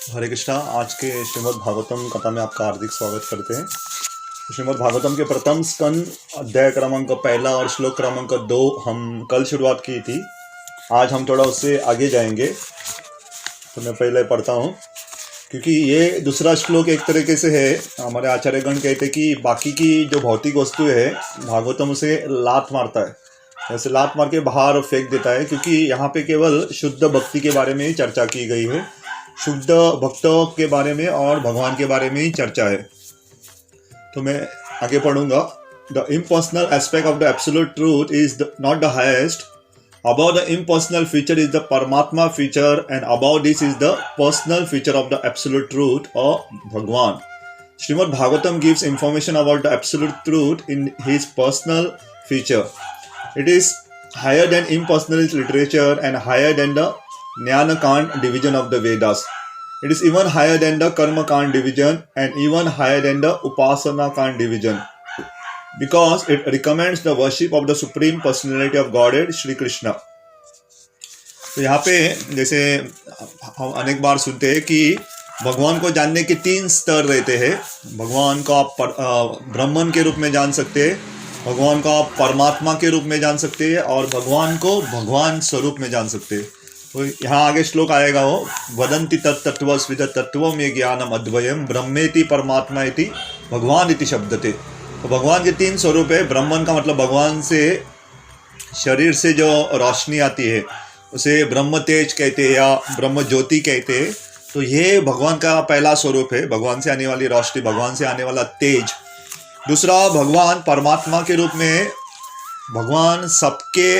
हरे कृष्णा। आज के श्रीमद् भागवतम कथा में आपका हार्दिक स्वागत करते हैं। श्रीमद् भागवतम के प्रथम स्कंद अध्याय क्रमांक 1 और श्लोक क्रमांक 2 हम कल शुरुआत की थी। आज हम थोड़ा उससे आगे जाएंगे, तो मैं पहले पढ़ता हूँ, क्योंकि ये दूसरा श्लोक एक तरीके से है। हमारे आचार्यगण कहते हैं कि बाकी की जो भौतिक वस्तु है भागवतम उसे लात मारता है, ऐसे लात मार के बाहर फेंक देता है, क्योंकि यहाँ पे केवल शुद्ध भक्ति के बारे में ही चर्चा की गई है। शुद्ध भक्तों के बारे में और भगवान के बारे में ही चर्चा है। तो मैं आगे पढ़ूंगा। The impersonal aspect of the absolute truth is not the highest. Above the impersonal feature is the Paramatma feature, and above this is the personal feature of the absolute truth or Bhagwan. Srimad Bhagavatam gives information about the absolute truth in his personal feature. It is higher than impersonal literature and higher than the Jnana Kand division of the Vedas. It is even higher than the Karma Kand division and even higher than the Upasana Kand division, because it recommends the worship of the Supreme Personality of Godhead, Shri Krishna. तो यहाँ पे जैसे हम अनेक बार सुनते हैं कि भगवान को जानने के 3 स्तर रहते हैं। भगवान को आप ब्रह्मन के रूप में जान सकते हैं, भगवान को आप परमात्मा के रूप में जान सकते हैं, और भगवान को भगवान स्वरूप में जान सकते हैं। तो यहाँ आगे श्लोक आएगा, वो वदंति तत्व स्विद तत्वम ये ज्ञानम अद्वयम ब्रह्मेति परमात्मा इति भगवान इति शब्दते। तो भगवान के 3 स्वरूप है। ब्रह्मन का मतलब भगवान से शरीर से जो रोशनी आती है उसे ब्रह्म तेज कहते हैं या ब्रह्म ज्योति कहते हैं। तो ये भगवान का पहला स्वरूप है, भगवान से आने वाली रोशनी, भगवान से आने वाला तेज। दूसरा, भगवान परमात्मा के रूप में, भगवान सबके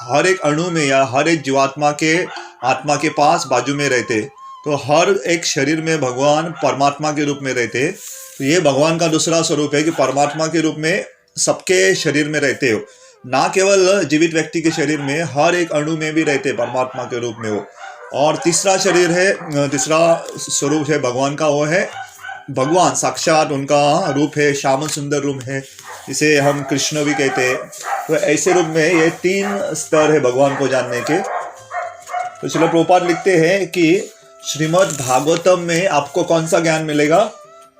हर एक अणु में या हर एक जीवात्मा के आत्मा के पास बाजू में रहते। तो हर एक शरीर में भगवान परमात्मा के रूप में रहते। तो ये भगवान का दूसरा स्वरूप है कि परमात्मा के रूप में सबके शरीर में रहते हो, ना केवल जीवित व्यक्ति के शरीर में, हर एक अणु में भी रहते परमात्मा के रूप में हो। और तीसरा शरीर है, तीसरा स्वरूप है भगवान का, वो है भगवान साक्षात, उनका रूप है श्याम सुंदर रूप है, इसे हम कृष्ण भी कहते हैं। तो ऐसे रूप में ये 3 स्तर है भगवान को जानने के। तो श्रील प्रभुपाद लिखते हैं कि श्रीमद् भागवतम में आपको कौन सा ज्ञान मिलेगा?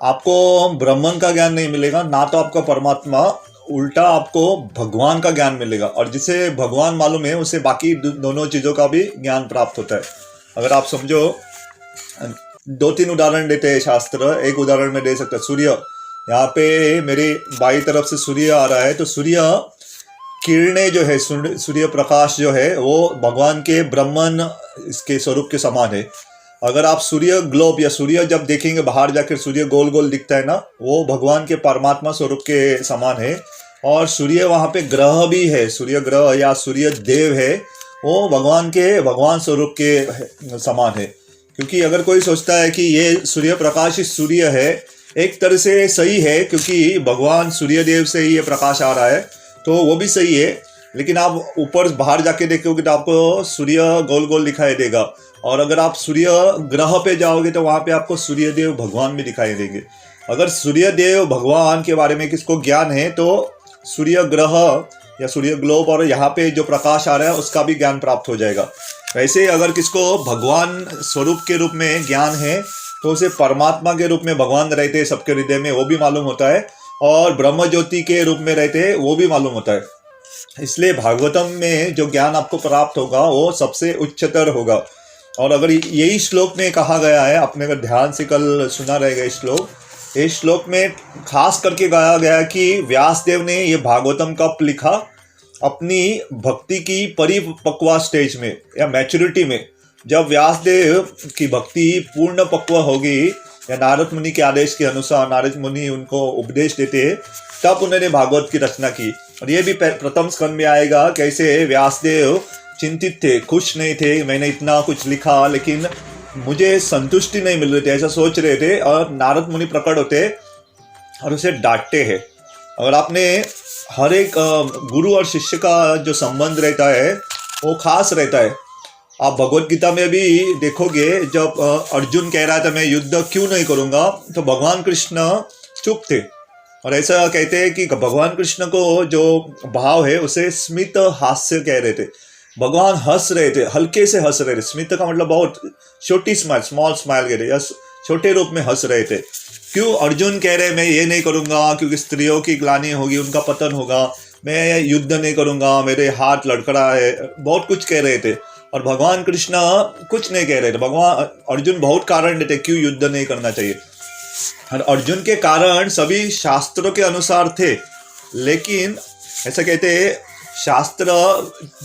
आपको ब्रह्मन का ज्ञान नहीं मिलेगा, ना तो आपको परमात्मा, उल्टा आपको भगवान का ज्ञान मिलेगा। और जिसे भगवान मालूम है उसे बाकी दोनों चीज़ों का भी ज्ञान प्राप्त होता है। अगर आप समझो, 2-3 उदाहरण देते हैं शास्त्र। एक उदाहरण में दे सकता, सूर्य। यहाँ पे मेरी बाई तरफ से सूर्य आ रहा है, तो सूर्य किरणें जो है, सूर्य प्रकाश जो है, वो भगवान के ब्रह्मन इसके स्वरूप के समान है। अगर आप सूर्य ग्लोब या सूर्य जब देखेंगे बाहर जाकर, सूर्य गोल गोल दिखता है ना, वो भगवान के परमात्मा स्वरूप के समान है। और सूर्य वहाँ पे ग्रह भी है, सूर्य ग्रह या सूर्य देव है, वो भगवान के भगवान स्वरूप के समान है। क्योंकि अगर कोई सोचता है कि ये सूर्य प्रकाश ही सूर्य है, एक तरह से सही है, क्योंकि भगवान सूर्य देव से ही ये प्रकाश आ रहा है, तो वो भी सही है। लेकिन आप ऊपर बाहर जाके देखोगे तो आपको सूर्य गोल गोल दिखाई देगा। और अगर आप सूर्य ग्रह पे जाओगे तो वहाँ पे आपको सूर्य देव भगवान भी दिखाई देंगे। अगर सूर्य देव भगवान के बारे में किसको ज्ञान है, तो सूर्य ग्रह या सूर्य ग्लोब और यहाँ पे जो प्रकाश आ रहा है उसका भी ज्ञान प्राप्त हो जाएगा। वैसे अगर किसको भगवान स्वरूप के रूप में ज्ञान है, तो उसे परमात्मा के रूप में भगवान रहते हैं सबके हृदय में, वो भी मालूम होता है, और ब्रह्म ज्योति के रूप में रहते हैं, वो भी मालूम होता है। इसलिए भागवतम में जो ज्ञान आपको प्राप्त होगा वो सबसे उच्चतर होगा। और अगर यही श्लोक में कहा गया है, आपने अगर ध्यान से कल सुना रहेगा इस श्लोक में खास करके गाया गया कि व्यासदेव ने ये भागवतम कब लिखा? अपनी भक्ति की परिपक्व स्टेज में या मैच्योरिटी में। जब व्यासदेव की भक्ति पूर्ण पक्व होगी, या नारद मुनि के आदेश के अनुसार नारद मुनि उनको उपदेश देते हैं, तब उन्होंने भागवत की रचना की। और ये भी प्रथम स्कंद में आएगा, कैसे व्यासदेव चिंतित थे, खुश नहीं थे, मैंने इतना कुछ लिखा लेकिन मुझे संतुष्टि नहीं मिल रही थी, ऐसा सोच रहे थे। और नारद मुनि प्रकट होते और उसे डांटते हैं। अगर आपने हर एक गुरु और शिष्य का जो संबंध रहता है वो खास रहता है। आप भगवत गीता में भी देखोगे, जब अर्जुन कह रहा था मैं युद्ध क्यों नहीं करूँगा, तो भगवान कृष्ण चुप थे। और ऐसा कहते हैं कि भगवान कृष्ण को जो भाव है उसे स्मित हास्य कह रहे थे। भगवान हंस रहे थे, हल्के से हंस रहे थे। स्मित का मतलब बहुत छोटी स्माइल, स्मॉल स्माइल कह रहे, या छोटे रूप में हंस रहे थे। क्यों? अर्जुन कह रहे मैं ये नहीं करूंगा क्योंकि स्त्रियों की ग्लानि होगी, उनका पतन होगा, मैं युद्ध नहीं करूंगा, मेरे हाथ लड़खड़ा है, बहुत कुछ कह रहे थे। और भगवान कृष्ण कुछ नहीं कह रहे थे। भगवान अर्जुन बहुत कारण देते क्यों युद्ध नहीं करना चाहिए। और अर्जुन के कारण सभी शास्त्रों के अनुसार थे, लेकिन ऐसा कहते हैं शास्त्र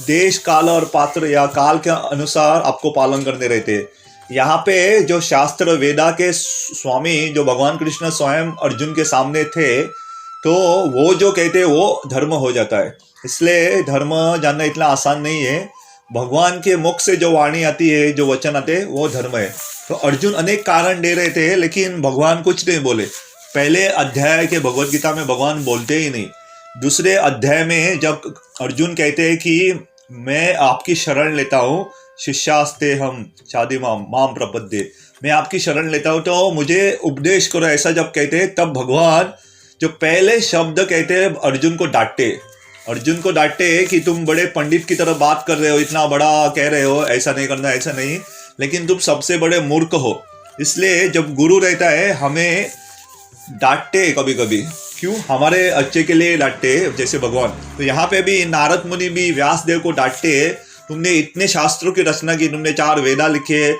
देश काल और पात्र या काल के अनुसार आपको पालन करने रहते हैं। यहाँ पे जो शास्त्र वेदा के स्वामी जो भगवान कृष्ण स्वयं अर्जुन के सामने थे, तो वो जो कहते हैं वो धर्म हो जाता है। इसलिए धर्म जानना इतना आसान नहीं है। भगवान के मुख से जो वाणी आती है, जो वचन आते हैं, वो धर्म है। तो अर्जुन अनेक कारण दे रहे थे, लेकिन भगवान कुछ नहीं बोले। पहले अध्याय के भगवत गीता में भगवान बोलते ही नहीं। दूसरे अध्याय में जब अर्जुन कहते हैं कि मैं आपकी शरण लेता हूँ, शिष्यास्ते हम शादी माम प्रपद्ये, मैं आपकी शरण लेता हूँ तो मुझे उपदेश करो, ऐसा जब कहते हैं, तब भगवान जो पहले शब्द कहते हैं अर्जुन को डांटे कि तुम बड़े पंडित की तरह बात कर रहे हो, इतना बड़ा कह रहे हो, ऐसा नहीं करना, ऐसा नहीं, लेकिन तुम सबसे बड़े मूर्ख हो। इसलिए जब गुरु रहता है हमें डांटते कभी कभी, क्यों? हमारे अच्छे के लिए डांटते, जैसे भगवान। तो यहाँ पे भी नारद मुनि भी व्यास देव को डांटते, तुमने इतने शास्त्रों की रचना की, तुमने 4 वेदा लिखे,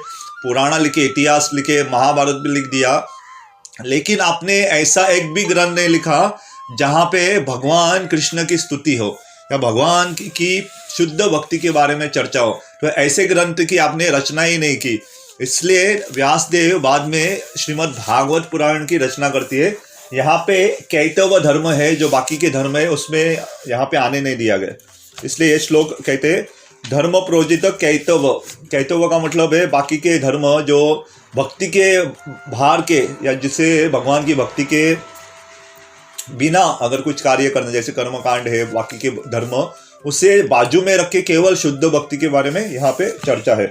पुराण लिखे, इतिहास लिखे, महाभारत भी लिख दिया, लेकिन आपने ऐसा एक भी ग्रंथ नहीं लिखा जहाँ पे भगवान कृष्ण की स्तुति हो या भगवान की शुद्ध भक्ति के बारे में चर्चा हो। तो ऐसे ग्रंथ की आपने रचना ही नहीं की। इसलिए व्यासदेव बाद में श्रीमद् भागवत पुराण की रचना करती है। यहाँ पे कैतव धर्म है, जो बाकी के धर्म है उसमें यहाँ पे आने नहीं दिया गया। इसलिए ये श्लोक कहते हैं धर्म प्रोजित कैतव। कैतव का मतलब है बाकी के धर्म जो भक्ति के बाहर के, या जिसे भगवान की भक्ति के बिना अगर कुछ कार्य करना, जैसे कर्मकांड है, बाकी के धर्म, उसे बाजू में रख के केवल शुद्ध भक्ति के बारे में यहाँ पे चर्चा है।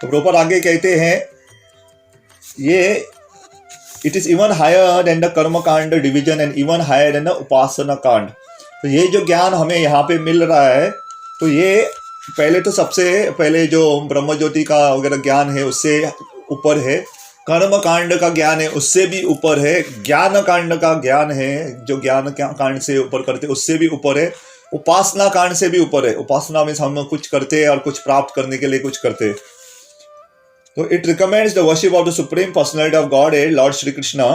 तो प्रॉपर आगे कहते हैं ये it is even higher than the karma kand division and even higher than the upasana kand. तो ये जो ज्ञान हमें यहाँ पे मिल रहा है, तो ये पहले तो सबसे पहले जो ब्रह्म ज्योति का वगैरह ज्ञान है उससे ऊपर है, कर्म कांड का ज्ञान है उससे भी ऊपर है, ज्ञान कांड का ज्ञान है जो ज्ञान कांड से ऊपर करते उससे भी ऊपर है, उपासना कांड से भी ऊपर है। उपासना में हम कुछ करते हैं और कुछ प्राप्त करने के लिए कुछ करते हैं। तो it recommends the worship of the supreme personality of God A Lord Shri Krishna.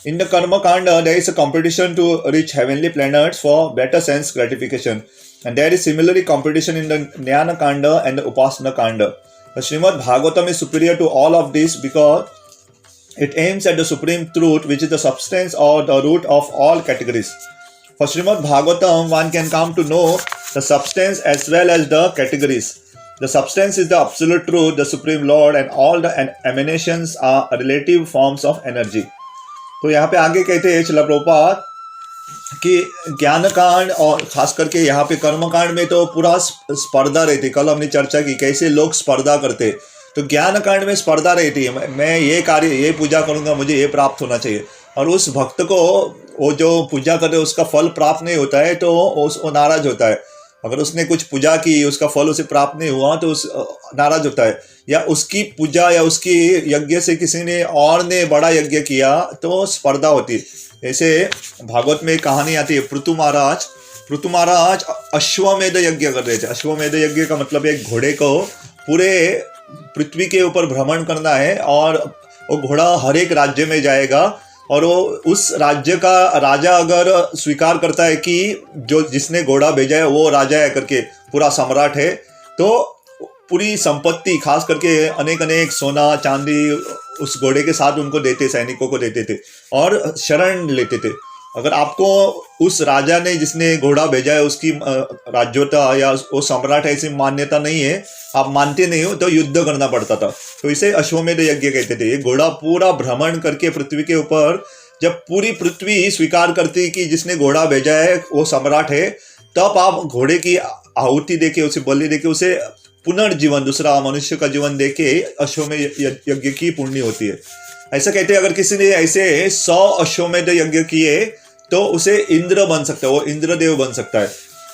In the Karma Kanda, there is a competition to reach heavenly planets for better sense gratification. And there is similarly competition in the Jnana Kanda and the Upasana Kanda. The Srimad Bhagavatam is superior to all of this because it aims at the supreme truth, which is the substance or the root of all categories. For Srimad Bhagavatam, one can come to know the substance as well as the categories. The substance is the absolute truth, the supreme Lord, and all the emanations are relative forms of energy. तो यहाँ पे आगे कहते हैं श्रील प्रभुपाद कि ज्ञान कांड और खास करके यहाँ पे कर्म कांड में तो पूरा स्पर्धा रहती। कल हमने चर्चा की कैसे लोग स्पर्धा करते। तो ज्ञान कांड में स्पर्धा रहती है, मैं ये कार्य, ये पूजा करूँगा, मुझे ये प्राप्त होना चाहिए, और उस भक्त को वो जो पूजा करे उसका फल प्राप्त नहीं होता है तो वो नाराज होता है। अगर उसने कुछ पूजा की, उसका फल उसे प्राप्त नहीं हुआ तो उस नाराज होता है। या उसकी पूजा या उसकी यज्ञ से किसी ने और ने बड़ा यज्ञ किया तो स्पर्धा होती है। ऐसे भागवत में एक कहानी आती है, पृथु महाराज अश्वमेध यज्ञ कर रहे थे। अश्वमेध यज्ञ का मतलब एक घोड़े को पूरे पृथ्वी के ऊपर भ्रमण करना है, और वो घोड़ा हर एक राज्य में जाएगा, और वो उस राज्य का राजा अगर स्वीकार करता है कि जो जिसने घोड़ा भेजा है वो राजा है करके, पूरा सम्राट है, तो पूरी संपत्ति खास करके अनेक सोना चांदी उस घोड़े के साथ उनको देते, सैनिकों को देते थे और शरण लेते थे। अगर आपको उस राजा ने जिसने घोड़ा भेजा है उसकी राज्यता या वो सम्राट ऐसी मान्यता नहीं है, आप मानते नहीं हो, तो युद्ध करना पड़ता था। तो इसे अश्वमेध यज्ञ कहते थे। ये घोड़ा पूरा भ्रमण करके पृथ्वी के ऊपर, जब पूरी पृथ्वी स्वीकार करती कि जिसने घोड़ा भेजा है वो सम्राट है, तब आप घोड़े की आहुति देके, उसे बलि देके, उसे पुनर्जीवन, दूसरा मनुष्य का जीवन देके अश्वमेध यज्ञ की पुण्य होती है। ऐसा कहते हैं अगर किसी ने ऐसे 100 अश्वमेध यज्ञ किए तो उसे इंद्र बन सकता है, वो इंद्रदेव बन सकता है।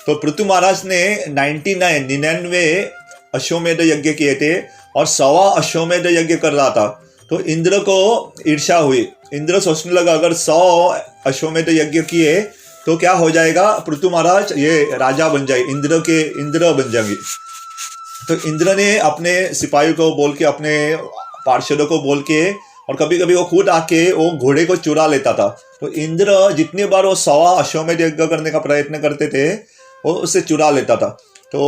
तो पृथु महाराज ने 99 अश्वमेध यज्ञ किए थे और 100वां अश्वमेध यज्ञ कर रहा था। तो इंद्र को ईर्ष्या हुई। इंद्र सोचने लगा अगर 100 अश्वमेध यज्ञ किए तो क्या हो जाएगा, पृथु महाराज ये राजा बन जाए, इंद्र बन जाएंगे। तो इंद्र ने अपने सिपाही को बोल के, अपने पार्षदों को बोल के, और कभी कभी वो खुद आके वो घोड़े को चुरा लेता था। तो इंद्र जितनी बार वो 100वां अश्वमेध यज्ञ करने का प्रयत्न करते थे वो उससे चुरा लेता था। तो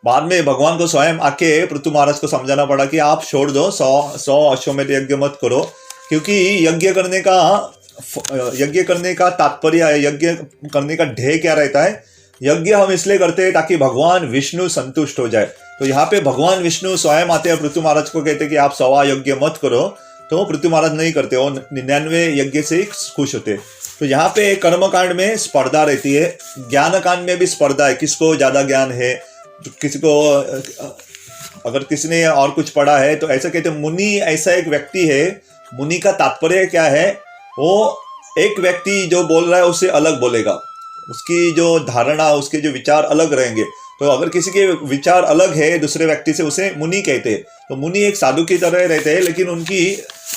बाद में भगवान को स्वयं आके पृथु महाराज को समझाना पड़ा कि आप छोड़ दो, 100 अश्वमेध यज्ञ मत करो, क्योंकि यज्ञ करने का तात्पर्य है, यज्ञ करने का ध्येय क्या रहता है। यज्ञ हम इसलिए करते हैं ताकि भगवान विष्णु संतुष्ट हो जाए। तो यहाँ पे भगवान विष्णु स्वयं आते हैं, पृथु महाराज को कहते हैं कि आप 100वां यज्ञ मत करो। तो पृथु महाराज नहीं करते, वो 99 यज्ञ से ही खुश होते। तो यहाँ पे कर्म कांड में स्पर्धा रहती है, ज्ञान कांड में भी स्पर्धा है, किसको ज्यादा ज्ञान है, किसी को अगर किसी ने और कुछ पढ़ा है। तो ऐसा कहते हैं मुनि ऐसा एक व्यक्ति है। मुनि का तात्पर्य क्या है, वो एक व्यक्ति जो बोल रहा है उससे अलग बोलेगा, उसकी जो धारणा, उसके जो विचार अलग रहेंगे। तो अगर किसी के विचार अलग है दूसरे व्यक्ति से, उसे मुनि कहते हैं। तो मुनि एक साधु की तरह रहते हैं, लेकिन उनकी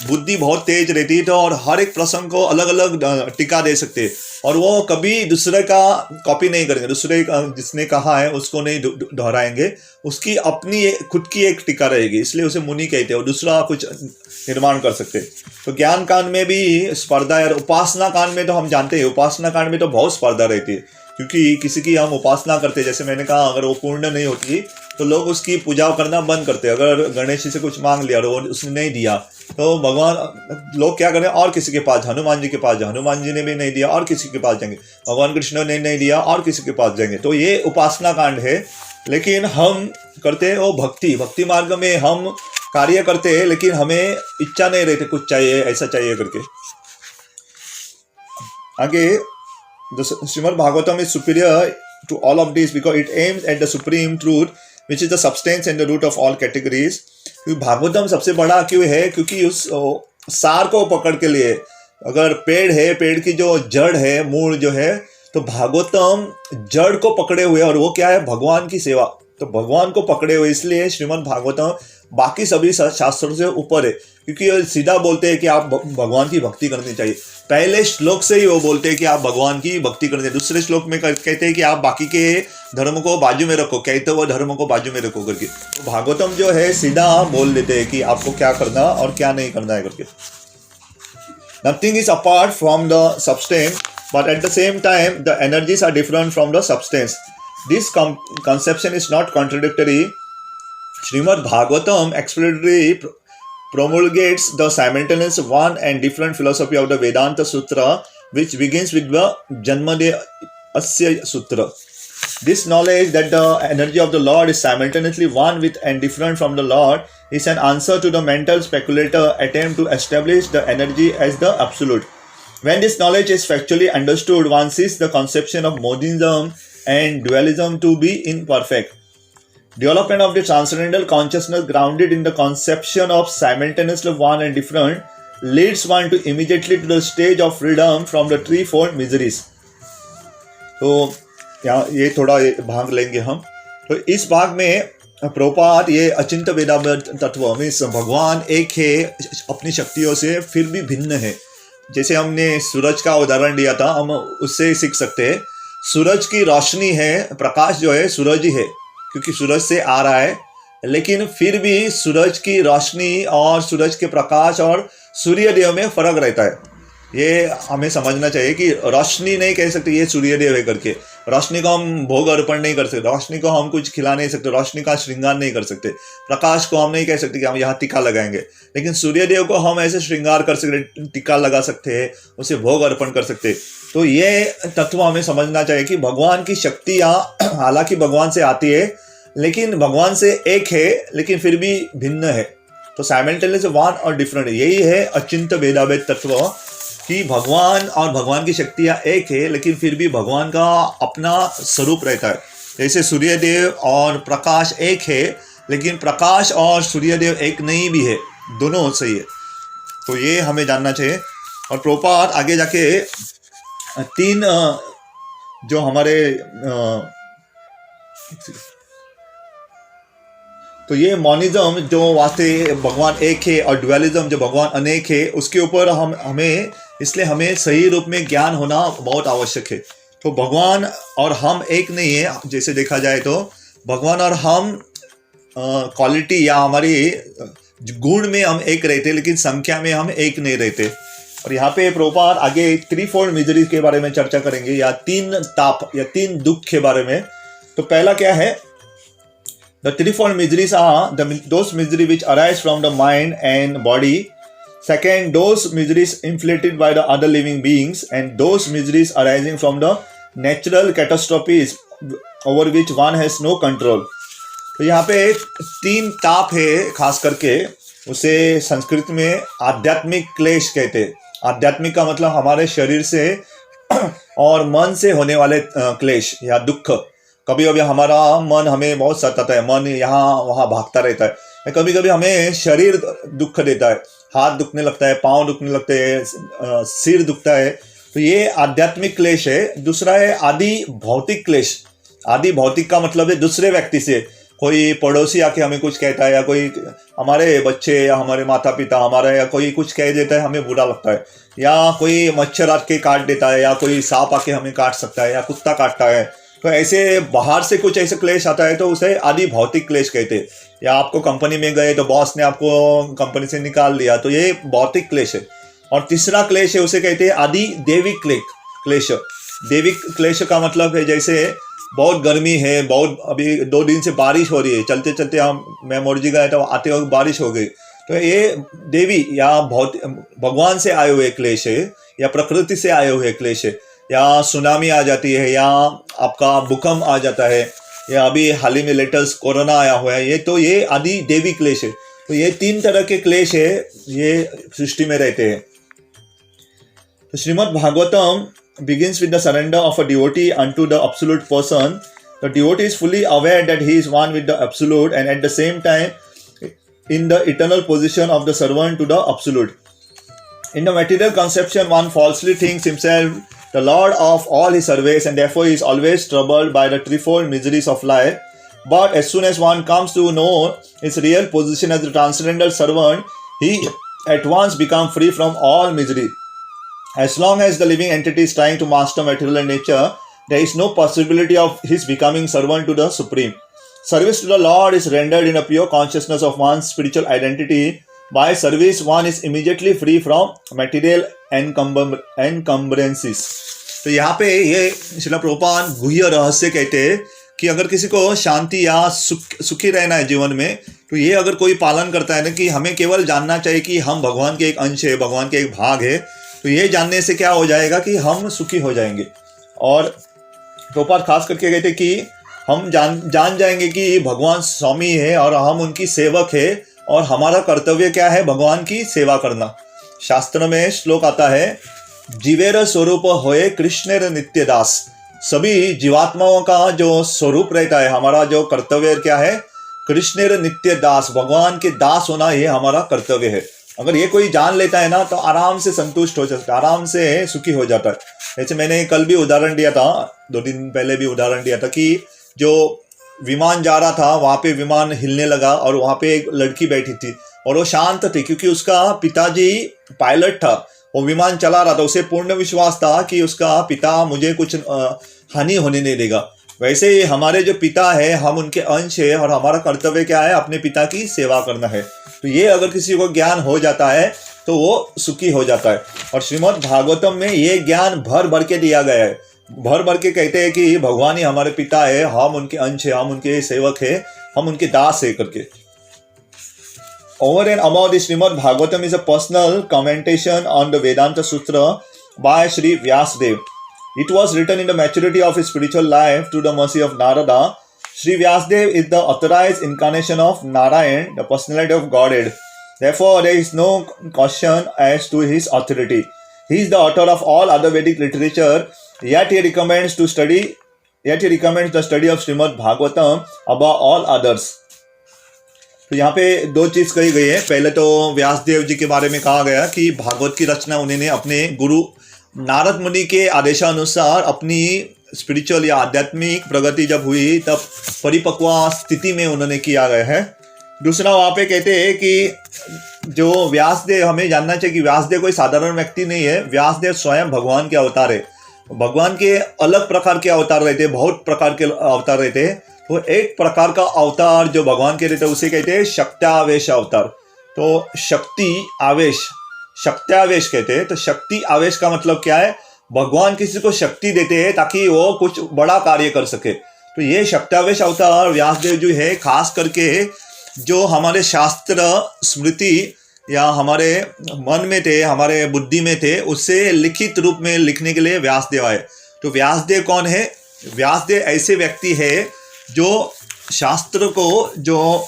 बुद्धि बहुत तेज रहती है, तो और हर एक प्रसंग को अलग अलग टीका दे सकते हैं, और वो कभी दूसरे का कॉपी नहीं करेंगे, दूसरे जिसने कहा है उसको नहीं दोहराएंगे, उसकी अपनी खुद की एक टीका रहेगी, इसलिए उसे मुनि कहते हैं, और दूसरा कुछ निर्माण कर सकते हैं। तो ज्ञान कांड में भी स्पर्धा है, और उपासना कांड में तो हम जानते हैं, उपासना कांड में तो बहुत स्पर्धा रहती है, क्योंकि किसी की हम उपासना करते हैं, जैसे मैंने कहा अगर वो पूर्ण नहीं होती तो लोग उसकी पूजा करना बंद करते हैं। अगर गणेश जी से कुछ मांग लिया और वो उसने नहीं दिया तो भगवान लोग क्या करें, और किसी के पास, हनुमान जी के पास, हनुमान जी ने भी नहीं दिया और किसी के पास जाएंगे, भगवान कृष्ण ने नहीं दिया और किसी के पास जाएंगे। तो ये उपासना कांड है। लेकिन हम करते हैं वो भक्ति मार्ग में हम कार्य करते हैं, लेकिन हमें इच्छा नहीं रहती कुछ चाहिए, ऐसा चाहिए करके। आगे Srimad Bhagavatam is superior to all of these because it aims at the supreme truth, which is the substance and the root of all categories. क्योंकि भागवतम सबसे बड़ा क्यों है, क्योंकि उस सार को पकड़ के लिए, अगर पेड़ है, पेड़ की जो जड़ है, मूल जो है, तो भागवतम जड़ को पकड़े हुए, और वो क्या है, भगवान की सेवा। तो भगवान को पकड़े हुए, इसलिए श्रीमद् भागवतम बाकी सभी शास्त्रों से ऊपर है, क्योंकि सीधा बोलते हैं कि आप भगवान की भक्ति करनी चाहिए। पहले श्लोक से ही वो बोलते हैं कि आप भगवान की भक्ति करनी चाहिए। दूसरे श्लोक में कहते हैं कि आप बाकी के धर्म को बाजू में रखो, कहते वो धर्म को बाजू में रखो करके। तो भागवतम जो है सीधा बोल देते हैं कि आपको क्या करना और क्या नहीं करना है करके। Nothing is apart from the substance, but at the same time the energies are different from the substance. This conception is not contradictory. Srimad Bhagavatam explicitly promulgates the simultaneous one and different philosophy of the Vedanta Sutra, which begins with the Janmadeva Asya Sutra. This knowledge that the energy of the Lord is simultaneously one with and different from the Lord is an answer to the mental speculator attempt to establish the energy as the absolute. When this knowledge is factually understood, one sees the conception of monism and dualism to be imperfect. Development of the transcendental consciousness grounded in the conception of simultaneously one and different leads one to immediately to the stage of freedom from the threefold miseries. तो यहाँ ये थोड़ा भाग लेंगे हम। तो इस भाग में प्रभुपाद ये अचिंत्य वेदांत तत्व मीन्स भगवान एक है अपनी शक्तियों से, फिर भी भिन्न है। जैसे हमने सूरज का उदाहरण दिया था, हम उससे सीख सकते हैं। सूरज की रोशनी है, प्रकाश जो है सूरज ही है, क्योंकि सूरज से आ रहा है, लेकिन फिर भी सूरज की रोशनी और सूरज के प्रकाश और सूर्यदेव में फर्क रहता है। ये हमें समझना चाहिए कि रोशनी नहीं कह सकते ये सूर्यदेव है करके। रोशनी को हम भोग अर्पण नहीं कर सकते, रोशनी को हम कुछ खिला नहीं सकते, रोशनी का श्रृंगार नहीं कर सकते। प्रकाश को हम नहीं कह सकते कि हम यहाँ टीका लगाएंगे, लेकिन सूर्यदेव को हम ऐसे श्रृंगार कर सकते, टीका लगा सकते हैं, उसे भोग अर्पण कर सकते। तो ये तत्व हमें समझना चाहिए कि भगवान की शक्तियाँ हालांकि भगवान से आती है, लेकिन भगवान से एक है, लेकिन फिर भी भिन्न है। तो साइमल्टेनियस वन और डिफरेंट, यही है अचिंत्य भेदाभेद तत्व, कि भगवान और भगवान की शक्तियाँ एक है, लेकिन फिर भी भगवान का अपना स्वरूप रहता है। जैसे सूर्यदेव और प्रकाश एक है, लेकिन प्रकाश और सूर्यदेव एक नहीं भी है, दोनों सही है। तो ये हमें जानना चाहिए। और प्रभुपाद आगे जाके तीन जो हमारे तो ये मॉनिज्म जो वास्ते भगवान एक है और ड्युअलिज्म जो भगवान अनेक है, उसके ऊपर हमें सही रूप में ज्ञान होना बहुत आवश्यक है। तो भगवान और हम एक नहीं है, जैसे देखा जाए तो भगवान और हम क्वालिटी या हमारी गुण में हम एक रहते, लेकिन संख्या में हम एक नहीं रहते। और यहाँ पे प्रभुपाद आगे 3 मिजरी के बारे में चर्चा करेंगे, या 3 ताप या 3 दुख के बारे में। तो पहला क्या है? The 3 miseries are those miseries which arise from the mind and body. Second, those miseries inflicted by the other living beings, and those miseries arising from the natural catastrophes over which one has no control. तो यहाँ पे 3 ताप है, खास करके उसे संस्कृत में आध्यात्मिक क्लेश कहते हैं। आध्यात्मिक का मतलब हमारे शरीर से और मन से होने वाले क्लेश या दुख। कभी कभी हमारा मन हमें बहुत सताता है, मन यहाँ वहाँ भागता रहता है। कभी कभी हमें शरीर दुख देता है, हाथ दुखने लगता है, पाँव दुखने लगते हैं, सिर दुखता है। तो ये आध्यात्मिक क्लेश है। दूसरा है आदि भौतिक क्लेश। आदि भौतिक का मतलब है दूसरे व्यक्ति से, कोई पड़ोसी आके हमें कुछ कहता है, या कोई हमारे बच्चे या हमारे माता पिता हमारा या कोई कुछ कह देता है, हमें बुरा लगता है। या कोई मच्छर आके काट देता है, या कोई सांप आके हमें काट सकता है, या कुत्ता काटता है। तो ऐसे बाहर से कुछ ऐसे क्लेश आता है तो उसे आदि भौतिक क्लेश कहते हैं। या आपको कंपनी में गए तो बॉस ने आपको कंपनी से निकाल दिया, तो ये भौतिक क्लेश है। और तीसरा क्लेश है, उसे कहते हैं आदि देविक क्लेश। देविक क्लेश का मतलब है जैसे बहुत गर्मी है, बहुत अभी 2 दिन से बारिश हो रही है, चलते चलते मैं मोरजी गए तो आते वक्त बारिश हो गई। तो ये देवी या भगवान से आए हुए क्लेश है, या प्रकृति से आए हुए क्लेश है। या सुनामी आ जाती है, या आपका भूकंप आ जाता है, या अभी हाल ही में लेटेस्ट कोरोना आया हुआ है, ये आदि देवी क्लेश है। तो ये 3 तरह के क्लेश है, ये सृष्टि में रहते हैं। तो Shrimad Bhagavatam begins with the surrender of a devotee unto the absolute person. The devotee is fully aware that he is one with the absolute, and at the same time in the eternal position of the servant to the absolute. In the material conception, one falsely thinks himself the lord of all his service, and therefore he is always troubled by the 3 miseries of life. But as soon as one comes to know his real position as the transcendental servant, he at once becomes free from all misery. As long as the living entity is trying to master material nature, there is no possibility of his becoming servant to the Supreme. Service to the Lord is rendered in a pure consciousness of one's spiritual identity. By service, one is immediately free from material encumbrances. तो यहाँ पे ये श्रील प्रभुपाद गुह्य रहस्य कहते हैं कि अगर किसी को शांति या सुखी रहना है जीवन में, तो ये अगर कोई पालन करता है ना, कि हमें केवल जानना चाहिए कि हम भगवान के एक अंश है, भगवान के एक भाग है, तो ये जानने से क्या हो जाएगा कि हम सुखी हो जाएंगे। और प्रभुपाद खास करके कहते कि हम जान जाएंगे कि भगवान स्वामी है और हम उनकी सेवक है, और हमारा कर्तव्य क्या है? भगवान की सेवा करना। शास्त्र में श्लोक आता है, जीवेर स्वरूप होए कृष्णेर नित्य दास। सभी जीवात्माओं का जो स्वरूप रहता है, हमारा जो कर्तव्य क्या है? कृष्णेर नित्य दास, भगवान के दास होना, ये हमारा कर्तव्य है। अगर ये कोई जान लेता है ना, तो आराम से संतुष्ट हो जाता है, आराम से सुखी हो जाता है। जैसे मैंने कल भी उदाहरण दिया था, 2 दिन पहले भी उदाहरण दिया था कि जो विमान जा रहा था, वहाँ पे विमान हिलने लगा और वहाँ पे एक लड़की बैठी थी और वो शांत थी, क्योंकि उसका पिताजी पायलट था, वो विमान चला रहा था। उसे पूर्ण विश्वास था कि उसका पिता मुझे कुछ हानि होने नहीं देगा। वैसे ही हमारे जो पिता है, हम उनके अंश है, और हमारा कर्तव्य क्या है? अपने पिता की सेवा करना है। तो ये अगर किसी को ज्ञान हो जाता है तो वो सुखी हो जाता है। और श्रीमद् भागवतम में ये ज्ञान भर भर के दिया गया है। भर भर के कहते हैं कि भगवान ही हमारे पिता है, हम उनके अंश है, हम उनके सेवक है, हम उनके दास है करके। Over and above this, Srimad Bhagavatam is a personal commentation on the Vedanta Sutra by Sri Vyasadeva. It was written in the maturity of his spiritual life to the mercy of Narada. Sri Vyasadeva is the authorized incarnation of Narayan, the personality of Godhead. Therefore, there is no question as to his authority. He is the author of all other Vedic literature, yet he recommends the study of Srimad Bhagavatam above all others. तो यहाँ पे 2 चीज कही गई है। पहले तो व्यासदेव जी के बारे में कहा गया कि भागवत की रचना उन्होंने अपने गुरु नारद मुनि के आदेशानुसार अपनी स्पिरिचुअल या आध्यात्मिक प्रगति जब हुई तब परिपक्व स्थिति में उन्होंने किया गया है। दूसरा वहाँ पे कहते हैं कि जो व्यासदेव, हमें जानना चाहिए कि व्यासदेव कोई साधारण व्यक्ति नहीं है, व्यासदेव स्वयं भगवान के अवतार है। भगवान के अलग प्रकार के अवतार रहते हैं, बहुत प्रकार के अवतार रहते हैं। तो एक प्रकार का अवतार जो भगवान के रहते हैं उसे कहते हैं शक्त्यावेश अवतार। तो शक्ति आवेश, शक्त्यावेश कहते हैं। तो शक्ति आवेश का मतलब क्या है? भगवान किसी को शक्ति देते हैं ताकि वो कुछ बड़ा कार्य कर सके। तो ये शक्त्यावेश अवतार व्यासदेव जो है, खास करके जो हमारे शास्त्र स्मृति या हमारे मन में थे, हमारे बुद्धि में थे, उससे लिखित रूप में लिखने के लिए व्यासदेव आए। तो व्यासदेव कौन है? व्यासदेव ऐसे व्यक्ति है जो शास्त्र को, जो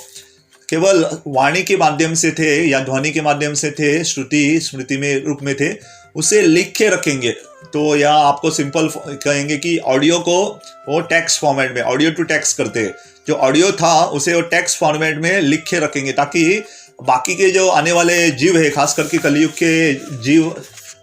केवल वाणी के माध्यम से थे या ध्वनि के माध्यम से थे, श्रुति स्मृति में रूप में थे, उसे लिख के रखेंगे। तो या आपको सिंपल कहेंगे कि ऑडियो को वो टेक्स्ट फॉर्मेट में, ऑडियो टू टेक्स्ट करते हैं, जो ऑडियो था उसे वो टेक्स्ट फॉर्मेट में लिख के रखेंगे ताकि बाकी के जो आने वाले जीव है, खास करके कलयुग के जीव,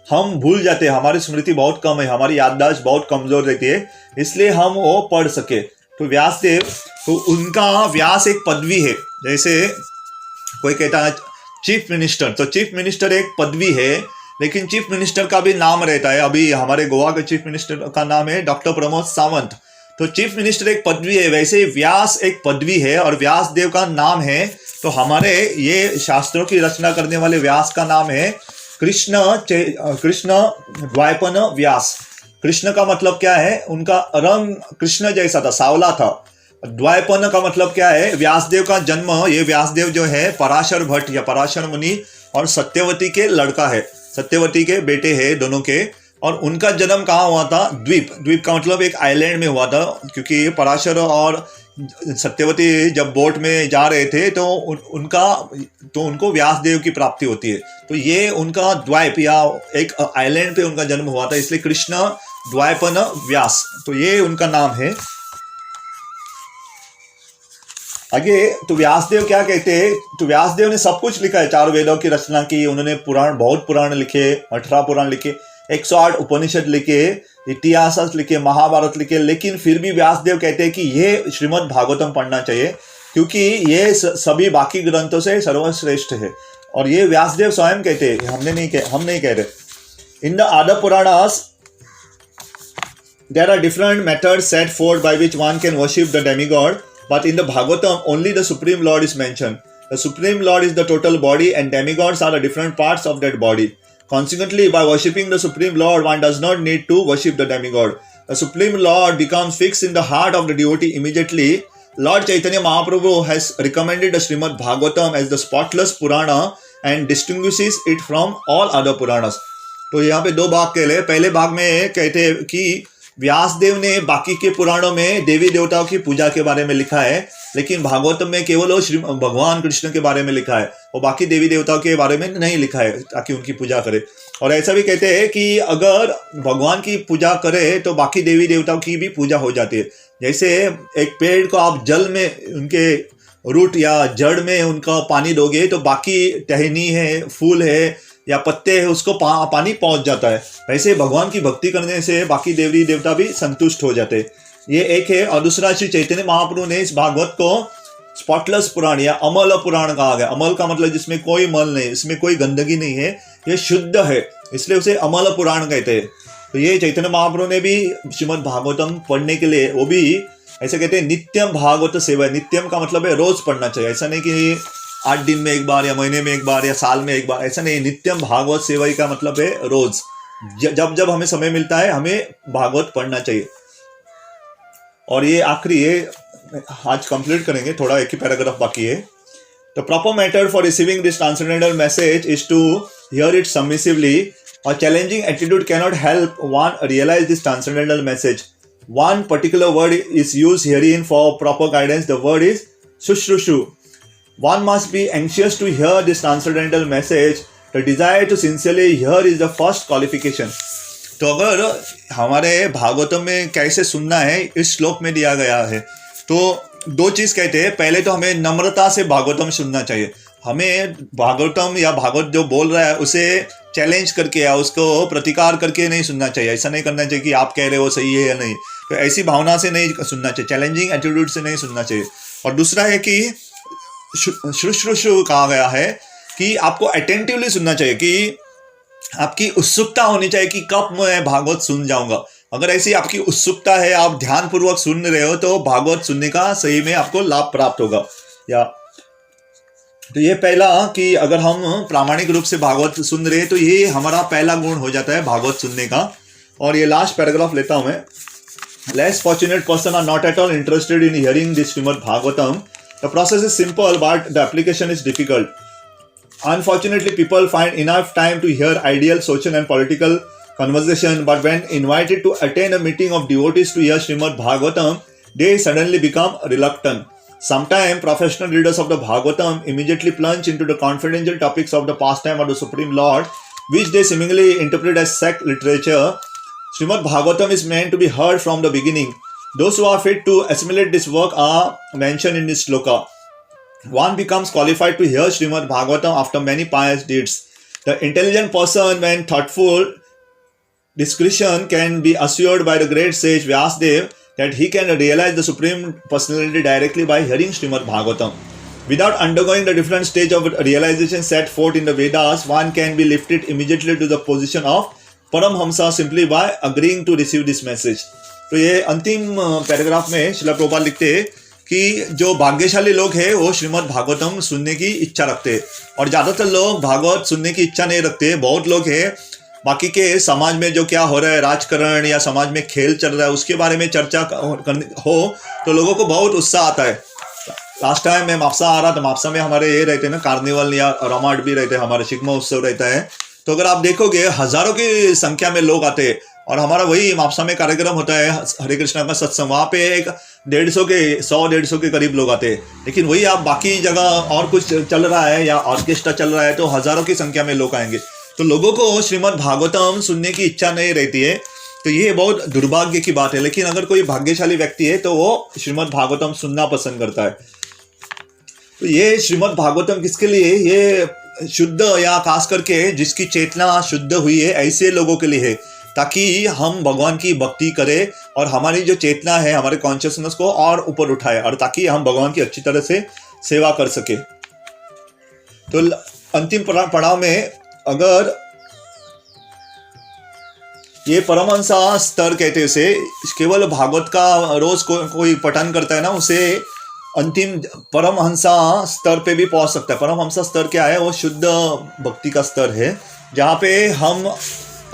हम भूल जाते हैं, हमारी स्मृति बहुत कम है, हमारी याददाश्त बहुत कमजोर रहती है, इसलिए हम वो पढ़ सके। तो व्यासदेव, तो उनका व्यास एक पदवी है। जैसे कोई कहता है चीफ मिनिस्टर, तो चीफ मिनिस्टर एक पदवी है, लेकिन चीफ मिनिस्टर का भी नाम रहता है। अभी हमारे गोवा के चीफ मिनिस्टर का नाम है डॉक्टर प्रमोद सावंत। तो चीफ मिनिस्टर एक पदवी है, वैसे व्यास एक पदवी है और व्यासदेव का नाम है। तो हमारे ये शास्त्रों की रचना करने वाले व्यास का नाम है कृष्ण द्वैपायन व्यास। कृष्ण का मतलब क्या है? उनका रंग कृष्ण जैसा था, सावला था। द्वैपायन का मतलब क्या है? व्यासदेव का जन्म, ये व्यासदेव जो है पराशर भट्ट या पराशर मुनि और सत्यवती के लड़का है, सत्यवती के बेटे हैं दोनों के। और उनका जन्म कहाँ हुआ था? द्वीप, द्वीप का मतलब एक आइलैंड में हुआ था, क्योंकि पराशर और सत्यवती जब बोट में जा रहे थे तो उनको व्यासदेव की प्राप्ति होती है। तो ये उनका द्वीप या एक आइलैंड पे उनका जन्म हुआ था, इसलिए कृष्ण द्वैपायन व्यास, तो ये उनका नाम है। आगे तो व्यासदेव क्या कहते हैं? तो व्यासदेव ने सब कुछ लिखा है, 4 वेदों की रचना की उन्होंने, पुराण, बहुत पुराण लिखे, 18 पुराण लिखे, 108 उपनिषद लिखे, इतिहास लिखे, महाभारत लिखे। लेकिन फिर भी व्यासदेव कहते हैं कि ये श्रीमद् भागवतम पढ़ना चाहिए क्योंकि ये सभी बाकी ग्रंथों से सर्वश्रेष्ठ है। और ये व्यासदेव स्वयं कहते हैं, हम नहीं कह रहे। In the other Puranas there are different methods set forth by which one can worship the demigod, but in the Bhagavatam only the Supreme Lord is mentioned. The Supreme Lord is the total body and demigods are the different parts of that body. Consequently, by worshipping the Supreme Lord, one does not need to worship the demigod. The Supreme Lord becomes fixed in the heart of the devotee immediately. Lord Chaitanya Mahaprabhu has recommended the Srimad Bhagavatam as the spotless Purana and distinguishes it from all other Puranas. तो यहाँ पे 2 भाग के लिए, पहले भाग में कहते हैं कि व्यासदेव ने बाकी के पुराणों में देवी देवताओं की पूजा के बारे में लिखा है, लेकिन भागवतम में केवल भगवान कृष्ण के बारे में लिखा है, और बाकी देवी देवताओं के बारे में नहीं लिखा है ताकि उनकी पूजा करे। और ऐसा भी कहते हैं कि अगर भगवान की पूजा करे तो बाकी देवी देवताओं की भी पूजा हो जाती है। जैसे एक पेड़ को आप जल में, उनके रूट या जड़ में उनका पानी दोगे तो बाकी टहनी है, फूल है या पत्ते है, उसको पानी पहुंच जाता है। वैसे भगवान की भक्ति करने से बाकी देवी देवता भी संतुष्ट हो जाते हैं। ये एक है। और दूसरा, श्री चैतन्य महाप्रभु ने इस भागवत को स्पॉटलेस पुराण या अमल पुराण कहा गया। अमल का मतलब जिसमें कोई मल नहीं, इसमें कोई गंदगी नहीं है, ये शुद्ध है, इसलिए उसे अमल पुराण कहते हैं। तो ये चैतन्य महाप्रभु ने भी श्रीमद् भागवतम पढ़ने के लिए, वो भी ऐसे कहते हैं नित्यम भागवत सेवा। नित्यम का मतलब है रोज पढ़ना चाहिए, ऐसा नहीं कि 8 दिन में एक बार या महीने में एक बार या साल में एक बार, ऐसा नहीं। नित्यम भागवत सेवा का मतलब है रोज, जब जब हमें समय मिलता है हमें भागवत पढ़ना चाहिए। और ये आखिरी, ये आज कंप्लीट करेंगे, थोड़ा एक ही पैराग्राफ बाकी है। The proper method for receiving this transcendental message is to hear it submissively. A challenging attitude cannot help one realize this transcendental message. One particular word is used herein for proper guidance. The word is Sushrushu. One must be anxious to hear this transcendental message. The desire to sincerely hear is the first qualification. तो अगर हमारे भागवतम में कैसे सुनना है इस श्लोक में दिया गया है। तो 2 चीज़ कहते हैं। पहले तो हमें नम्रता से भागवतम सुनना चाहिए। हमें भागवतम या भागवत जो बोल रहा है उसे चैलेंज करके या उसको प्रतिकार करके नहीं सुनना चाहिए। ऐसा नहीं करना चाहिए कि आप कह रहे हो सही है या नहीं, तो ऐसी भावना से नहीं सुनना चाहिए, चैलेंजिंग एटीट्यूड से नहीं सुनना चाहिए। और दूसरा है कि शुश्रूषु कहा गया है कि आपको अटेंटिवली सुनना चाहिए, कि आपकी उत्सुकता होनी चाहिए कि कब मैं भागवत सुन जाऊंगा। अगर ऐसी आपकी उत्सुकता है, आप ध्यानपूर्वक सुन रहे हो, तो भागवत सुनने का सही में आपको लाभ प्राप्त होगा। या तो ये पहला कि अगर हम प्रामाणिक रूप से भागवत सुन रहे हैं तो ये हमारा पहला गुण हो जाता है भागवत सुनने का। और ये लास्ट पैराग्राफ लेता हूं मैं। Less fortunate person are not at all interested in hearing this Shrimad Bhagavatam. The process is simple but the application is difficult. Unfortunately, people find enough time to hear ideal social and political conversation, but when invited to attend a meeting of devotees to hear Srimad Bhagavatam, they suddenly become reluctant. Sometimes professional readers of the Bhagavatam immediately plunge into the confidential topics of the pastime of the Supreme Lord, which they seemingly interpret as sect literature. Srimad Bhagavatam is meant to be heard from the beginning. Those who are fit to assimilate this work are mentioned in this sloka. One becomes qualified to hear Srimad Bhagavatam after many pious deeds. The intelligent person, when thoughtful discretion, can be assured by the great sage Vyasadeva that he can realize the Supreme Personality directly by hearing Srimad Bhagavatam. Without undergoing the different stage of realization set forth in the Vedas, one can be lifted immediately to the position of Paramhamsa simply by agreeing to receive this message. तो ये अंतिम paragraph में श्रील प्रभुपाद लिखते हैं कि जो भाग्यशाली लोग हैं वो श्रीमद् भागवतम सुनने की इच्छा रखते हैं, और ज़्यादातर लोग भागवत सुनने की इच्छा नहीं रखते। बहुत लोग हैं बाकी के समाज में जो क्या हो रहा है, राजकारण या समाज में खेल चल रहा है, उसके बारे में चर्चा हो तो लोगों को बहुत उत्साह आता है। लास्ट टाइम मैं मापसा आ रहा था, मापसा में हमारे ये रहते हैं ना, कार्निवल या रमाट भी रहते हैं, हमारे शिग्मा उत्सव रहता है। तो अगर आप देखोगे हजारों की संख्या में लोग आते हैं, और हमारा वही मापसा में कार्यक्रम होता है हरे कृष्णा का सत्संग, वहाँ पे एक 100-150 के करीब लोग आते हैं। लेकिन वही आप बाकी जगह और कुछ चल रहा है या ऑर्केस्ट्रा चल रहा है तो हजारों की संख्या में लोग आएंगे। तो लोगों को श्रीमद् भागवतम सुनने की इच्छा नहीं रहती है, तो ये बहुत दुर्भाग्य की बात है। लेकिन अगर कोई भाग्यशाली व्यक्ति है तो वो श्रीमद् भागवतम सुनना पसंद करता है। तो ये श्रीमद् भागवतम किसके लिए? ये शुद्ध या खास करके जिसकी चेतना शुद्ध हुई है ऐसे लोगों के लिए है, ताकि हम भगवान की भक्ति करें और हमारी जो चेतना है, हमारे कॉन्शियसनेस को और ऊपर उठाए, और ताकि हम भगवान की अच्छी तरह से सेवा कर सके। तो अंतिम पड़ाव में अगर ये परमहंसा स्तर कहते हैं उसे, केवल भागवत का रोज कोई पठन करता है ना, उसे अंतिम परमहंसा स्तर पे भी पहुंच सकता है। परमहंसा स्तर क्या है? वो शुद्ध भक्ति का स्तर है, जहाँ पे हम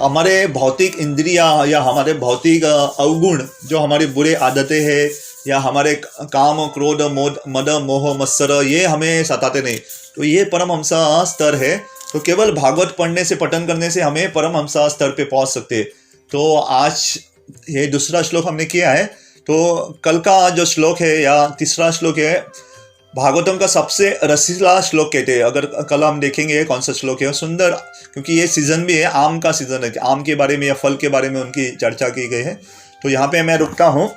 हमारे भौतिक इंद्रिया या हमारे भौतिक अवगुण, जो हमारी बुरे आदतें हैं या हमारे काम क्रोध मद मोह मत्सर, ये हमें सताते नहीं। तो ये परमहंसा स्तर है। तो केवल भागवत पढ़ने से, पठन करने से हमें परमहंसा स्तर पे पहुंच सकते हैं। तो आज ये दूसरा श्लोक हमने किया है। तो कल का जो श्लोक है या तीसरा श्लोक है, भागवतम का सबसे रसीला श्लोक कहते हैं। अगर कल हम देखेंगे कौन सा श्लोक है, सुंदर, क्योंकि ये सीजन भी है, आम का सीजन है, आम के बारे में या फल के बारे में उनकी चर्चा की गई है। तो यहाँ पे मैं रुकता हूँ।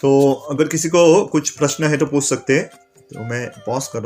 तो अगर किसी को कुछ प्रश्न है तो पूछ सकते हैं। तो मैं पॉज कर रहा हूँ।